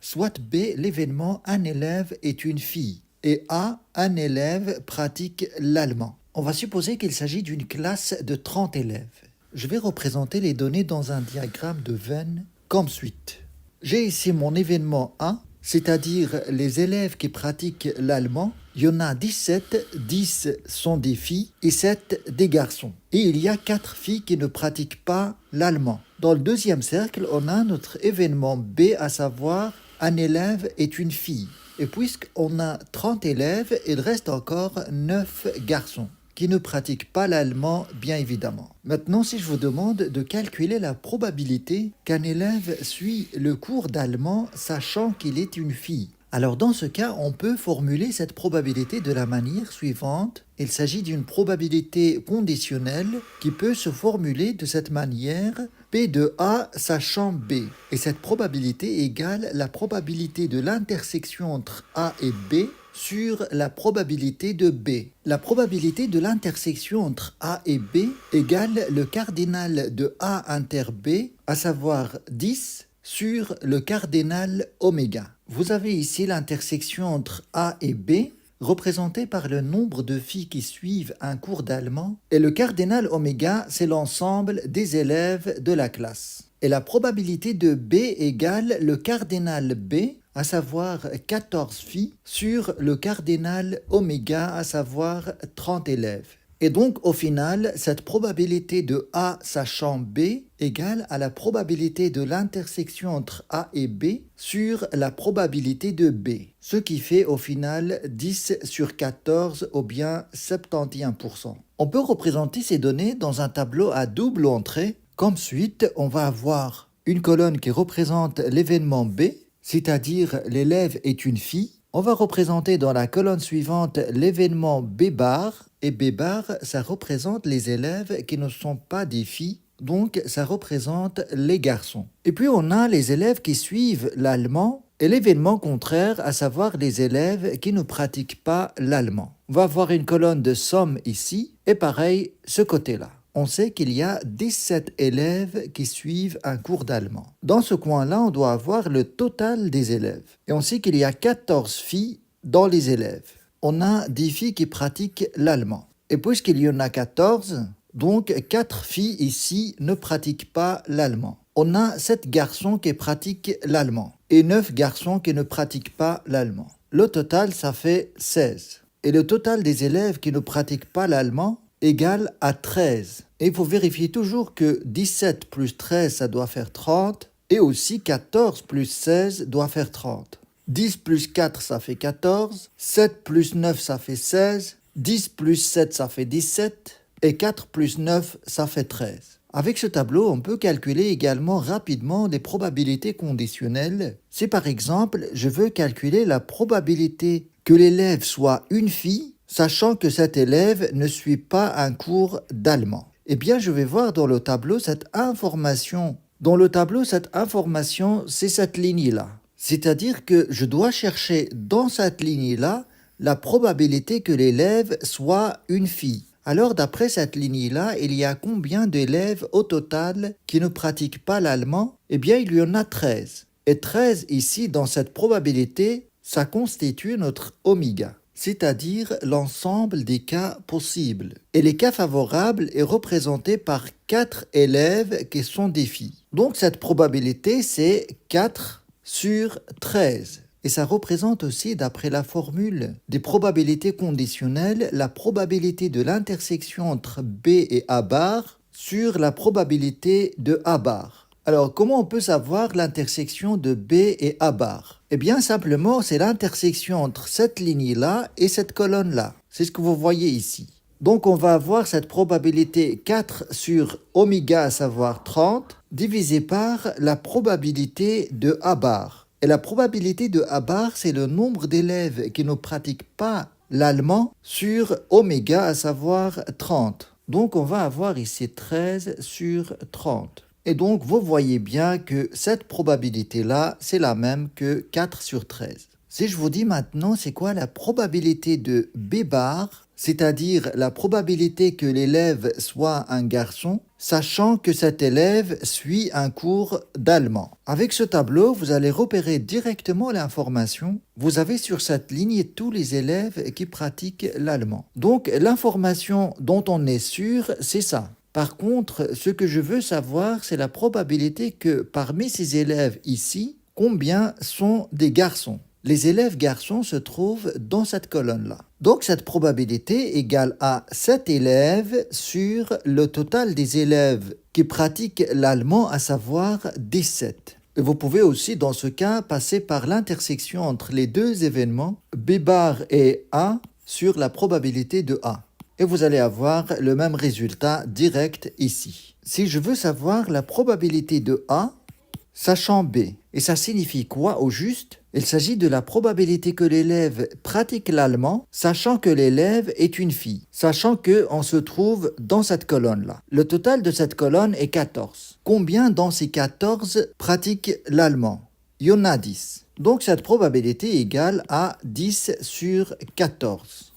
soit B, l'événement un élève est une fille, et A, un élève pratique l'allemand. On va supposer qu'il s'agit d'une classe de 30 élèves. Je vais représenter les données dans un diagramme de Venn comme suite. J'ai ici mon événement A, c'est-à-dire les élèves qui pratiquent l'allemand. Il y en a 17, 10 sont des filles et 7 des garçons. Et il y a 4 filles qui ne pratiquent pas l'allemand. Dans le deuxième cercle, on a notre événement B, à savoir un élève est une fille. Et puisqu'on a 30 élèves, il reste encore 9 garçons qui ne pratiquent pas l'allemand, bien évidemment. Maintenant, si je vous demande de calculer la probabilité qu'un élève suit le cours d'allemand sachant qu'il est une fille, alors dans ce cas, on peut formuler cette probabilité de la manière suivante. Il s'agit d'une probabilité conditionnelle qui peut se formuler de cette manière: P de A sachant B. Et cette probabilité égale la probabilité de l'intersection entre A et B sur la probabilité de B. La probabilité de l'intersection entre A et B égale le cardinal de A inter B, à savoir 10, sur le cardinal oméga. Vous avez ici l'intersection entre A et B, représentée par le nombre de filles qui suivent un cours d'allemand, et le cardinal oméga, c'est l'ensemble des élèves de la classe. Et la probabilité de B égale le cardinal B, à savoir 14 filles, sur le cardinal oméga, à savoir 30 élèves. Et donc, au final, cette probabilité de A sachant B égale à la probabilité de l'intersection entre A et B sur la probabilité de B, ce qui fait au final 10 sur 14 ou bien 71%. On peut représenter ces données dans un tableau à double entrée. Comme suite, on va avoir une colonne qui représente l'événement B, c'est-à-dire l'élève est une fille. On va représenter dans la colonne suivante l'événement B bar, et B bar, ça représente les élèves qui ne sont pas des filles, donc ça représente les garçons. Et puis on a les élèves qui suivent l'allemand et l'événement contraire, à savoir les élèves qui ne pratiquent pas l'allemand. On va avoir une colonne de somme ici, et pareil, ce côté-là. On sait qu'il y a 17 élèves qui suivent un cours d'allemand. Dans ce coin-là, on doit avoir le total des élèves. Et on sait qu'il y a 14 filles dans les élèves. On a 10 filles qui pratiquent l'allemand. Et puisqu'il y en a 14, donc 4 filles ici ne pratiquent pas l'allemand. On a 7 garçons qui pratiquent l'allemand et 9 garçons qui ne pratiquent pas l'allemand. Le total, ça fait 16. Et le total des élèves qui ne pratiquent pas l'allemand égale à 13. Et il faut vérifier toujours que 17 plus 13, ça doit faire 30, et aussi 14 plus 16 doit faire 30. 10 plus 4, ça fait 14, 7 plus 9, ça fait 16, 10 plus 7, ça fait 17, et 4 plus 9, ça fait 13. Avec ce tableau, on peut calculer également rapidement les probabilités conditionnelles. Si par exemple, je veux calculer la probabilité que l'élève soit une fille, sachant que cet élève ne suit pas un cours d'allemand. Eh bien, je vais voir dans le tableau cette information. Dans le tableau, cette information, c'est cette ligne-là. C'est-à-dire que je dois chercher dans cette ligne-là la probabilité que l'élève soit une fille. Alors, d'après cette ligne-là, il y a combien d'élèves au total qui ne pratiquent pas l'allemand? Eh bien, il y en a 13. Et 13 ici, dans cette probabilité, ça constitue notre oméga, c'est-à-dire l'ensemble des cas possibles. Et les cas favorables est représenté par 4 élèves qui sont des filles. Donc cette probabilité, c'est 4 sur 13. Et ça représente aussi, d'après la formule des probabilités conditionnelles, la probabilité de l'intersection entre B et A bar sur la probabilité de A bar. Alors, comment on peut savoir l'intersection de B et A bar? Eh bien, simplement, c'est l'intersection entre cette ligne-là et cette colonne-là. C'est ce que vous voyez ici. Donc, on va avoir cette probabilité 4 sur oméga, à savoir 30, divisé par la probabilité de A bar. Et la probabilité de A bar, c'est le nombre d'élèves qui ne pratiquent pas l'allemand sur oméga, à savoir 30. Donc, on va avoir ici 13 sur 30. Et donc, vous voyez bien que cette probabilité-là, c'est la même que 4 sur 13. Si je vous dis maintenant, c'est quoi la probabilité de B bar, c'est-à-dire la probabilité que l'élève soit un garçon, sachant que cet élève suit un cours d'allemand. Avec ce tableau, vous allez repérer directement l'information. Vous avez sur cette ligne tous les élèves qui pratiquent l'allemand. Donc l'information dont on est sûr, c'est ça. Par contre, ce que je veux savoir, c'est la probabilité que parmi ces élèves ici, combien sont des garçons. Les élèves garçons se trouvent dans cette colonne-là. Donc cette probabilité égale à 7 élèves sur le total des élèves qui pratiquent l'allemand, à savoir 17. Et vous pouvez aussi, dans ce cas, passer par l'intersection entre les deux événements, B bar et A, sur la probabilité de A. Et vous allez avoir le même résultat direct ici. Si je veux savoir la probabilité de A, sachant B, et ça signifie quoi au juste? Il s'agit de la probabilité que l'élève pratique l'allemand, sachant que l'élève est une fille, sachant qu'on se trouve dans cette colonne-là. Le total de cette colonne est 14. Combien dans ces 14 pratiquent l'allemand? Il y en a 10. Donc cette probabilité est égale à 10 sur 14.